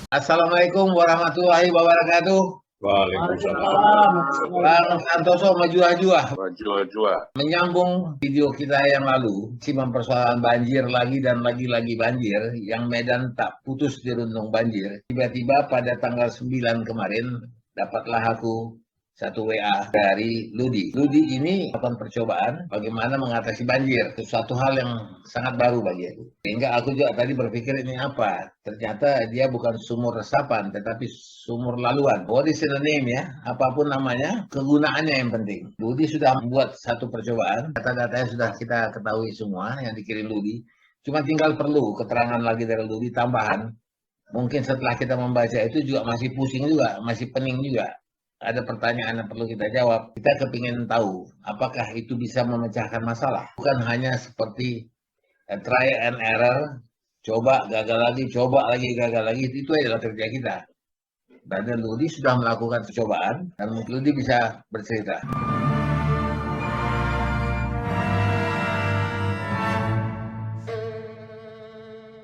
Assalamualaikum warahmatullahi wabarakatuh. Waalaikumsalam. Bang Santoso Majua-jua. Jua-jua. Menyambung video kita yang lalu, si persoalan banjir lagi dan lagi banjir, yang Medan tak putus dirundung banjir. Tiba-tiba pada tanggal 9 kemarin, dapatlah aku satu WA dari Ludi. Ludi ini melakukan percobaan bagaimana mengatasi banjir. Itu suatu hal yang sangat baru bagi aku. Sehingga aku juga tadi berpikir ini apa? Ternyata dia bukan sumur resapan, tetapi sumur laluan. What is the name ya? Apapun namanya, kegunaannya yang penting. Ludi sudah membuat satu percobaan. Data-datanya sudah kita ketahui semua yang dikirim Ludi. Cuma tinggal perlu keterangan lagi dari Ludi tambahan. Mungkin setelah kita membaca itu juga masih pusing juga, masih pening juga. Ada pertanyaan yang perlu kita jawab. Kita kepingin tahu apakah itu bisa memecahkan masalah. Bukan hanya seperti try and error, coba gagal lagi, gagal lagi. Itu adalah kerja kita. Dan Ludi sudah melakukan percobaan dan mungkin Ludi bisa bercerita.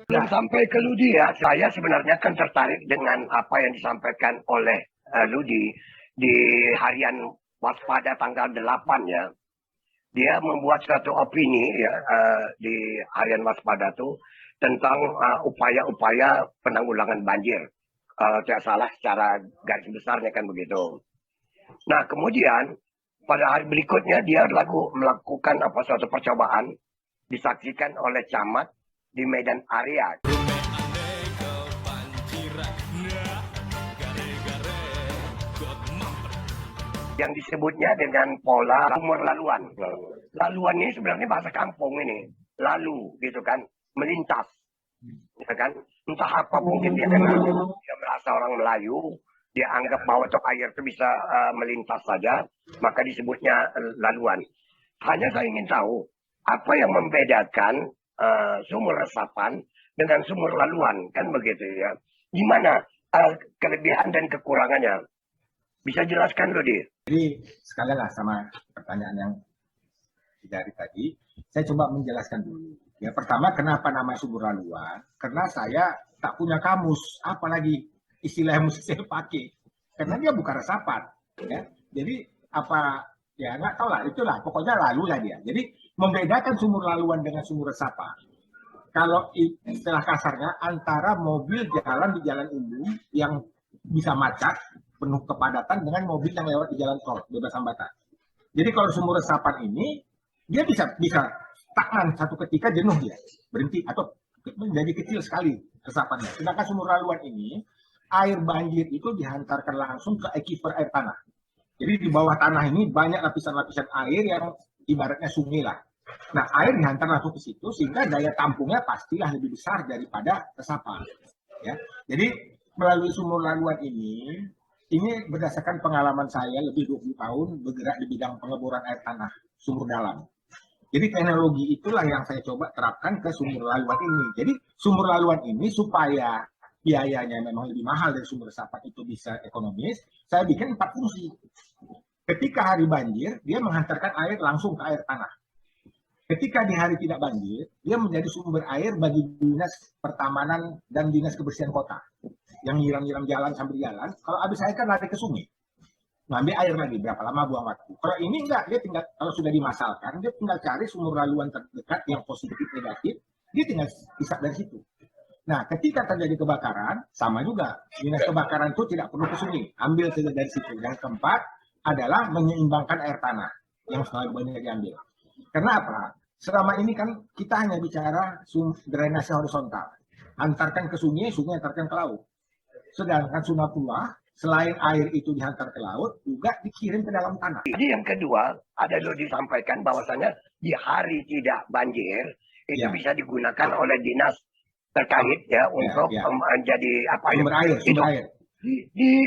Belum sampai ke Ludi ya, saya sebenarnya kan tertarik dengan apa yang disampaikan oleh Ludi di harian waspada tanggal 8 ya. Dia membuat suatu opini ya di harian waspada itu tentang upaya-upaya penanggulangan banjir. Tidak salah secara garis besarnya kan begitu. Nah kemudian pada hari berikutnya dia melakukan suatu percobaan disaksikan oleh camat di Medan area. Yang disebutnya dengan pola sumur laluan. Laluan ini sebenarnya bahasa kampung ini. Lalu gitu kan, melintas. Gitu kan? Entah apa mungkin dia merasa orang Melayu, dia anggap bahwa tok air itu bisa melintas saja, maka disebutnya laluan. Hanya saya ingin tahu, apa yang membedakan sumur resapan dengan sumur laluan, kan begitu ya. Gimana kelebihan dan kekurangannya? Bisa jelaskan Ludi? Jadi sekalian lah sama pertanyaan yang dari tadi, saya coba menjelaskan dulu. Ya pertama, kenapa nama sumur laluan? Karena saya tak punya kamus, apalagi istilah yang mesti saya pakai. Karena dia bukan resapan. Ya. Jadi apa, ya nggak tahu lah, itulah. Pokoknya lalu lah dia. Jadi membedakan sumur laluan dengan sumur resapan. Kalau istilah kasarnya, antara mobil jalan di jalan umum yang bisa macet, penuh kepadatan dengan mobil yang lewat di jalan tol bebas hambatan. Jadi kalau sumur resapan ini dia bisa stagnan satu ketika jenuh dia berhenti atau menjadi kecil sekali resapannya. Sedangkan sumur laluan ini air banjir itu dihantarkan langsung ke aquifer air tanah. Jadi di bawah tanah ini banyak lapisan-lapisan air yang ibaratnya sungai lah. Nah air dihantar langsung ke situ sehingga daya tampungnya pastilah lebih besar daripada resapan. Ya, jadi melalui sumur laluan ini berdasarkan pengalaman saya lebih 20 tahun bergerak di bidang pengeboran air tanah, sumur dalam. Jadi teknologi itulah yang saya coba terapkan ke sumur laluan ini. Jadi sumur laluan ini supaya biayanya memang lebih mahal dari sumur resapan itu bisa ekonomis, saya bikin 4 fungsi. Ketika hari banjir, dia menghantarkan air langsung ke air tanah. Ketika di hari tidak banjir, dia menjadi sumber air bagi dinas pertamanan dan dinas kebersihan kota. Yang nyiram-nyiram jalan sambil jalan, kalau habis air kan lari ke sungai. Ngambil air lagi, berapa lama buang waktu. Kalau ini enggak, dia tinggal, kalau sudah dimasalkan, dia tinggal cari sumur laluan terdekat yang positif negatif, dia tinggal isap dari situ. Nah, ketika terjadi kebakaran, sama juga. Dinas kebakaran itu tidak perlu ke sungai, ambil saja dari situ. Yang keempat adalah menyeimbangkan air tanah, yang selalu banyak diambil. Karena apa? Selama ini kan kita hanya bicara drainase horizontal. Antarkan ke sungai, sungai antarkan ke laut. Sedangkan sunatullah, selain air itu dihantar ke laut, juga dikirim ke dalam tanah. Jadi yang kedua, ada lo disampaikan bahwasanya di hari tidak banjir, itu bisa digunakan oleh dinas terkait ya untuk menjadi apa sumber air, sumber air.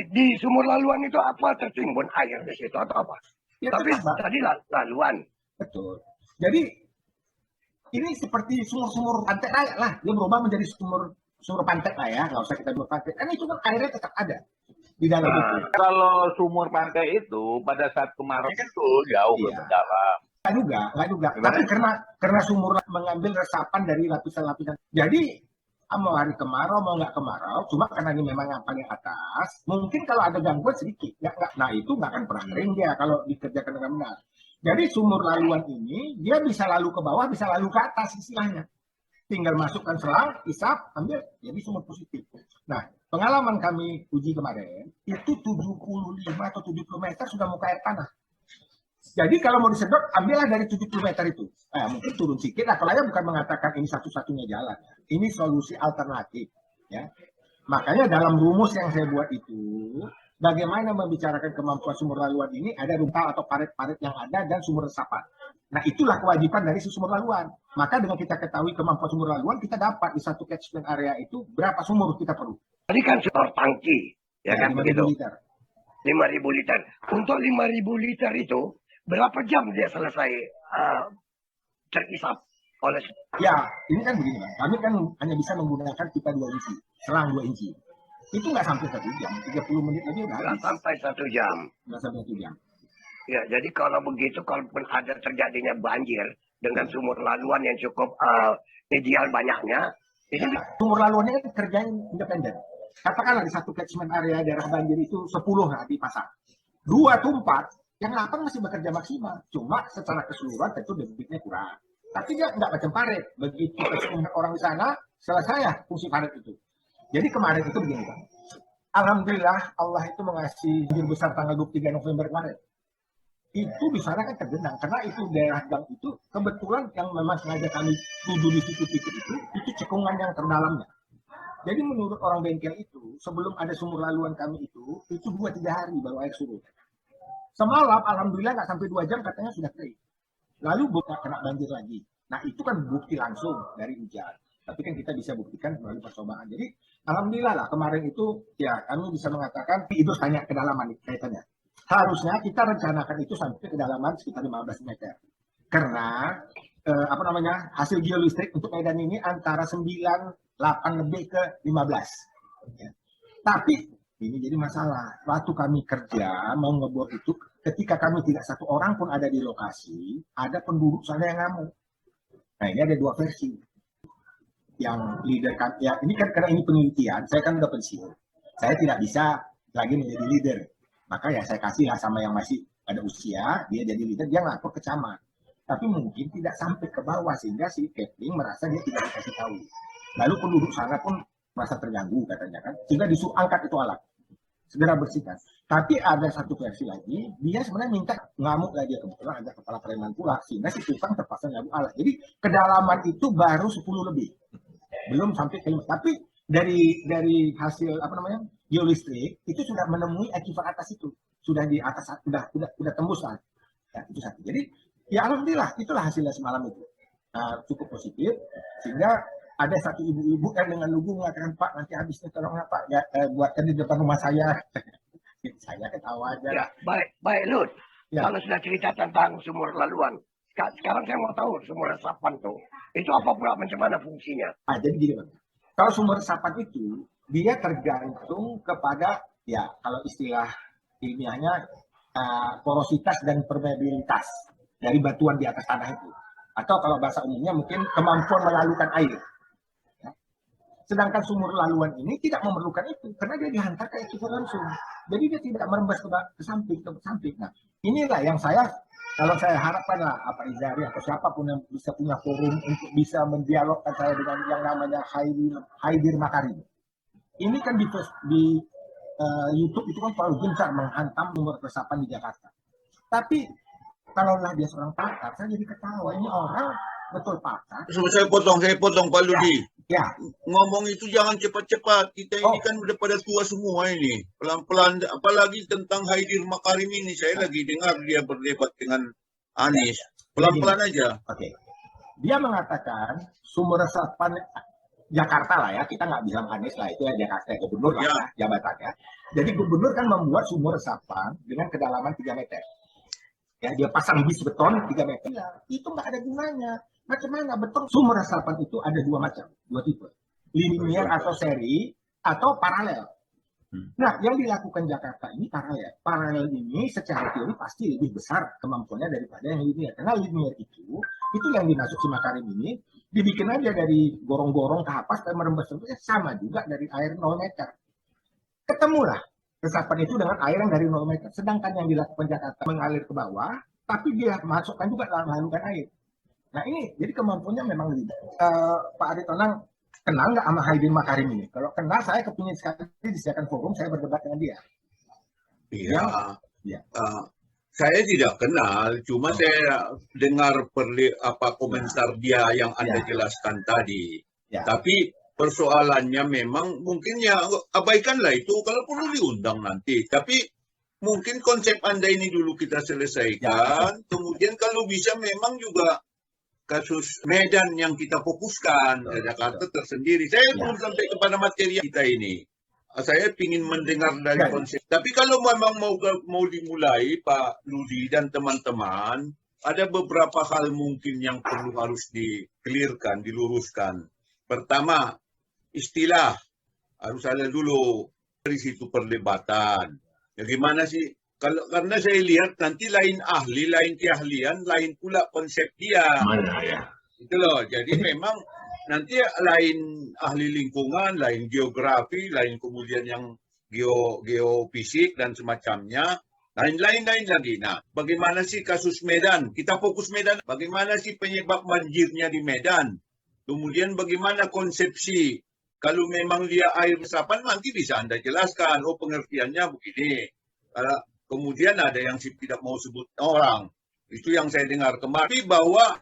Di sumur laluan itu apa tertimbun air di situ atau apa? Ya, tapi tadi laluan. Betul. Jadi ini seperti sumur-sumur pantai raya lah, dia berubah menjadi sumur pantai lah ya, nggak usah kita buat pantai. Kan itu kan airnya tetap ada di dalam itu. Kalau sumur pantai itu pada saat kemarau itu jauh ke dalam. Enggak juga. Tapi karena sumur mengambil resapan dari lapisan-lapisan. Jadi mau hari kemarau mau nggak kemarau, cuma karena ini memang yang paling atas, mungkin kalau ada gangguan sedikit, nah itu nggak akan pernah kering dia kalau dikerjakan dengan benar. Jadi sumur laluan ini dia bisa lalu ke bawah, bisa lalu ke atas istilahnya. Tinggal masukkan selang, isap, ambil, jadi sumur positif. Nah, pengalaman kami uji kemarin, itu 75 atau 70 meter sudah muka air tanah. Jadi kalau mau disedot, ambillah dari 70 meter itu. Mungkin turun sedikit lah, kalau saya bukan mengatakan ini satu-satunya jalan. Ini solusi alternatif. Ya. Makanya dalam rumus yang saya buat itu, bagaimana membicarakan kemampuan sumur laluan ini, ada rumpal atau parit-parit yang ada dan sumur resapan. Nah, itulah kewajiban dari si sumur laluan. Maka dengan kita ketahui kemampuan sumur laluan, kita dapat di satu catchment area itu berapa sumur kita perlu. Tadi kan sumur tangki, ya kan 5.000 begitu. liter. 5.000 liter. Untuk 5.000 liter itu, berapa jam dia selesai terisap oleh... Ya, ini kan begini, Pak. Kami kan hanya bisa menggunakan pipa 2 inci, selang 2 inci. Itu nggak sampai 1 jam, 30 menit aja udah Nggak habis. sampai 1 jam. Nggak sampai 1 jam. Ya, jadi kalau begitu, kalaupun ada terjadinya banjir dengan sumur laluan yang cukup ideal banyaknya, ini Sumur laluannya kan kerjanya independen. Katakanlah di satu catchment area daerah banjir itu 10 lah dipasang. 2 atau 4, yang 8 masih bekerja maksimal. Cuma secara keseluruhan tentu debitnya kurang. Tapi dia nggak macam parit. Begitu orang di sana, selesai ya fungsi parit itu. Jadi kemarin itu begini, Pak. Alhamdulillah Allah itu mengasih banjir besar tanggal 23 November kemarin. Itu di sana kan tergenang karena itu daerah gang itu kebetulan yang memang sengaja kami tuju di situ titik itu cekungan yang terdalamnya. Jadi menurut orang bengkel itu sebelum ada sumur laluan kami itu 2-3 hari baru air surut. Semalam alhamdulillah nggak sampai 2 jam katanya sudah kering. Lalu bukan kena banjir lagi. Nah itu kan bukti langsung dari hujan. Tapi kan kita bisa buktikan melalui percobaan. Jadi alhamdulillah lah kemarin itu ya kami bisa mengatakan itu tanya kedalaman kaitannya. Harusnya kita rencanakan itu sampai kedalaman sekitar 15 meter. Karena hasil geolistrik untuk Medan ini antara 9, 8 lebih ke 15. Ya. Tapi ini jadi masalah. Waktu kami kerja mau ngebor itu, ketika kami tidak satu orang pun ada di lokasi, ada penduduk sana yang ngamuk. Nah ini ada 2 versi. Yang leader kan, ya ini kan karena ini penelitian, saya kan udah pensiun. Saya tidak bisa lagi menjadi leader. Maka ya saya kasihlah sama yang masih ada usia, dia jadi leader, dia ngelapor ke camat. Tapi mungkin tidak sampai ke bawah, sehingga si Kepling merasa dia tidak dikasih tahu. Lalu penduduk sana pun merasa terganggu katanya kan, sehingga disuruh angkat itu alat. Segera bersihkan. Tapi ada satu versi lagi, dia sebenarnya minta ngamuk lagi, kebetulan ada kepala preman pula, sehingga si tukang terpaksa ngamuk alat. Jadi kedalaman itu baru 10 lebih. Belum sampai ke 5. Tapi dari hasil geolistrik itu sudah menemui akibat atas itu, sudah di atas, sudah tembus lah. Ya, itu satu. Jadi ya alhamdulillah itulah hasilnya semalam itu. Cukup positif sehingga ada satu ibu-ibu dengan lugu mengatakan, Pak nanti habisnya tolonglah Pak ya, buatkan di depan rumah saya. Saya ketawa aja. ya, baik Lut. Ya. Kalau sudah cerita tentang sumur laluan, sekarang saya mau tahu sumur resapan tuh. Itu apa pula, macam mana fungsinya? Jadi gini Pak. Kalau sumber resapan itu dia tergantung kepada ya kalau istilah ilmiahnya porositas dan permeabilitas dari batuan di atas tanah itu. Atau kalau bahasa umumnya mungkin kemampuan melalukan air. Ya. Sedangkan sumur laluan ini tidak memerlukan itu karena dia dihantar ke ekuifer langsung. Jadi dia tidak merembas ke samping. Nah, inilah yang kalau saya harapkan lah apa Izari atau siapapun yang bisa punya forum untuk bisa mendialogkan saya dengan yang namanya Haidir Makarim. Ini kan di YouTube itu kan terlalu gencar menghantam sumur resapan di Jakarta. Tapi kalaulah dia seorang pakar, saya jadi ketawa. Ini orang betul pakar. Saya potong Pak Ludi. Ya. Ngomong itu jangan cepat-cepat. Kita ini kan udah pada tua semua ini. Pelan-pelan. Apalagi tentang Haidir Makarim ini. Saya lagi dengar dia berdebat dengan Anies. Pelan-pelan aja. Oke. Dia mengatakan sumur resapan Jakarta lah ya. Kita nggak bilang Anies lah. Itu ya Jakarta. Gubernur lah ya, jabatan ya. Jadi gubernur kan membuat sumur resapan dengan kedalaman 3 meter. Ya, dia pasang bis beton 3 meter. Ya, itu nggak ada gunanya. Macam mana beton sumur resapan itu ada 2 macam, 2 tipe. Linier atau seri atau paralel. Nah, yang dilakukan Jakarta ini paralel. Paralel ini secara teori pasti lebih besar kemampuannya daripada yang linier. Karena linier itu yang dimaksud si Makarim ini, Dibikin aja dari gorong-gorong ke apas, dan merembes sama juga dari air 0 meter. Ketemulah resapan itu dengan air yang dari 0 meter. Sedangkan yang dilakukan Jakarta mengalir ke bawah, tapi dia masukkan juga dalam lalukan air. Nah ini, jadi kemampuannya memang lebih. Pak Aritonang kenal nggak sama Haidir Makarim ini? Kalau kenal, saya kepingin sekali disediakan forum, saya berdebat dengan dia. Iya. Ya. Saya tidak kenal, cuma saya dengar komentar dia yang Anda jelaskan tadi. Ya. Tapi persoalannya memang mungkin ya abaikanlah itu, kalau perlu diundang nanti. Tapi mungkin konsep Anda ini dulu kita selesaikan, kemudian kalau bisa memang juga kasus Medan yang kita fokuskan, Jakarta tersendiri. Saya belum sampai kepada materi kita ini. Saya ingin mendengar dari konsep. Tapi kalau memang mau dimulai, Pak Ludi dan teman-teman, ada beberapa hal mungkin yang harus di-clearkan, diluruskan. Pertama, istilah harus ada dulu dari situ perdebatan. Bagaimana sih? Karena saya lihat nanti lain ahli, lain keahlian, lain pula konsep dia. Mana ya? Itu loh. Jadi memang nanti lain ahli lingkungan, lain geografi, lain kemudian yang geofisik dan semacamnya, lain lagi. Nah, bagaimana sih kasus Medan? Kita fokus Medan. Bagaimana sih penyebab banjirnya di Medan? Kemudian bagaimana konsepsi? Kalau memang dia air resapan, nanti bisa Anda jelaskan. Oh, pengertiannya begini. Kemudian ada yang tidak mau sebut orang. Itu yang saya dengar kemarin, bahwa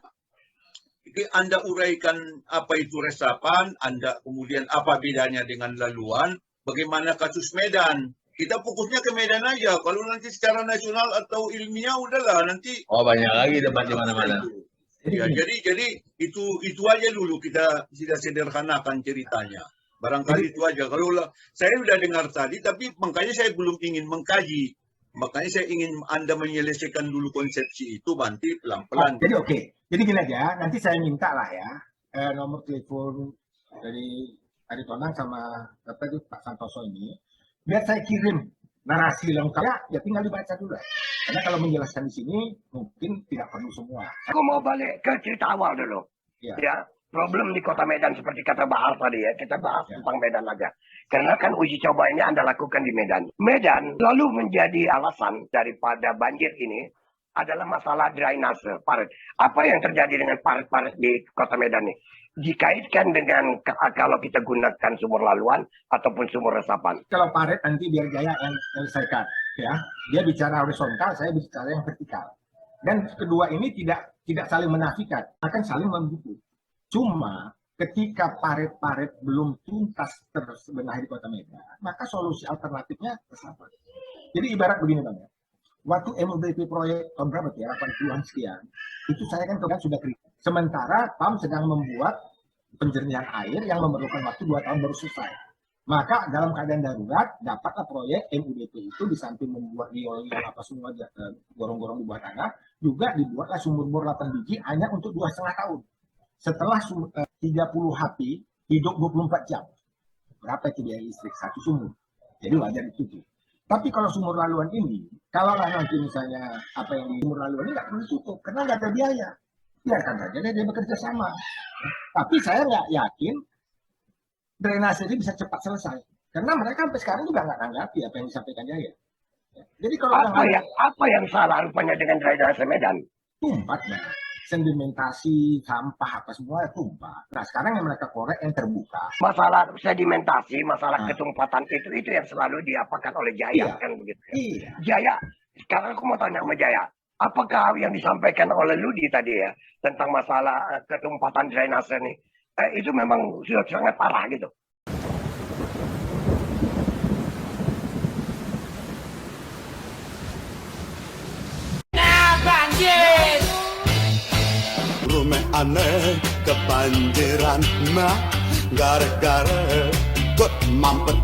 Anda uraikan apa itu resapan, Anda kemudian apa bedanya dengan laluan, bagaimana kasus Medan. Kita fokusnya ke Medan aja. Kalau nanti secara nasional atau ilmiah, udahlah nanti. Oh, banyak lagi debat di mana-mana. Ya, jadi itu aja dulu kita sudah sederhanakan ceritanya. Barangkali itu aja. Kalau saya sudah dengar tadi, tapi makanya saya belum ingin mengkaji. Makanya saya ingin Anda menyelesaikan dulu konsepsi itu, nanti pelan-pelan. Jadi oke. Jadi gini aja, nanti saya minta lah ya nomor telepon dari Aritonang sama Pak Santoso ini, biar saya kirim narasi lengkap, ya tinggal dibaca dulu. Karena kalau menjelaskan di sini mungkin tidak perlu semua. Aku mau balik ke cerita awal dulu. Ya, problem di kota Medan seperti kata Bahar tadi ya. Kita bahas tentang Medan aja. Karena kan uji coba ini Anda lakukan di Medan. Medan lalu menjadi alasan daripada banjir ini adalah masalah drainase, parit. Apa yang terjadi dengan parit-parit di kota Medan ini? Dikaitkan dengan kalau kita gunakan sumur laluan ataupun sumur resapan. Kalau parit nanti biar Jaya yang selesaikan. Ya, dia bicara horizontal, saya bicara yang vertikal. Dan kedua ini tidak saling menafikan, akan saling mendukung. Cuma ketika parit-parit belum tuntas terbenahi di kota Medan, maka solusi alternatifnya resapan. Jadi ibarat begini Bang ya. Waktu MUBP proyek tahun berapa ya, 80-an sekian, itu saya kan sudah kritis. Sementara PAM sedang membuat penjernihan air yang memerlukan waktu 2 tahun baru selesai. Maka dalam keadaan darurat, dapatlah proyek MUBP itu di samping membuat riol apa semua gorong-gorong di bawah tanah, juga dibuatlah sumur bor 8 biji hanya untuk 2,5 tahun. Setelah 30 HP, hidup 24 jam. Berapa itu biaya listrik? 1 sumur. Jadi wajar ditutup. Tapi kalau sumur laluan ini, kalau nanti misalnya apa yang di sumur laluan ini nggak perlu ditutup, karena nggak ada biaya. Biarkan saja dia bekerja sama. Tapi saya nggak yakin drainase ini bisa cepat selesai. Karena mereka sampai sekarang juga nggak tanggapi apa yang disampaikan Jaya. Jadi kalau apa yang salah rupanya dengan drainase Medan? Tumpah, sedimentasi, sampah, apa semua tumpah. Nah sekarang yang mereka korek yang terbuka. Masalah sedimentasi, masalah ketumpatan itu yang selalu diapakan oleh Jaya kan begitu. Iya. Jaya, sekarang aku mau tanya sama Jaya, apakah yang disampaikan oleh Ludi tadi ya tentang masalah ketumpatan drainase ini itu memang sudah sangat parah gitu? Nah banjir. Rumah aneh kebanjiran mah gara-gara kok mampet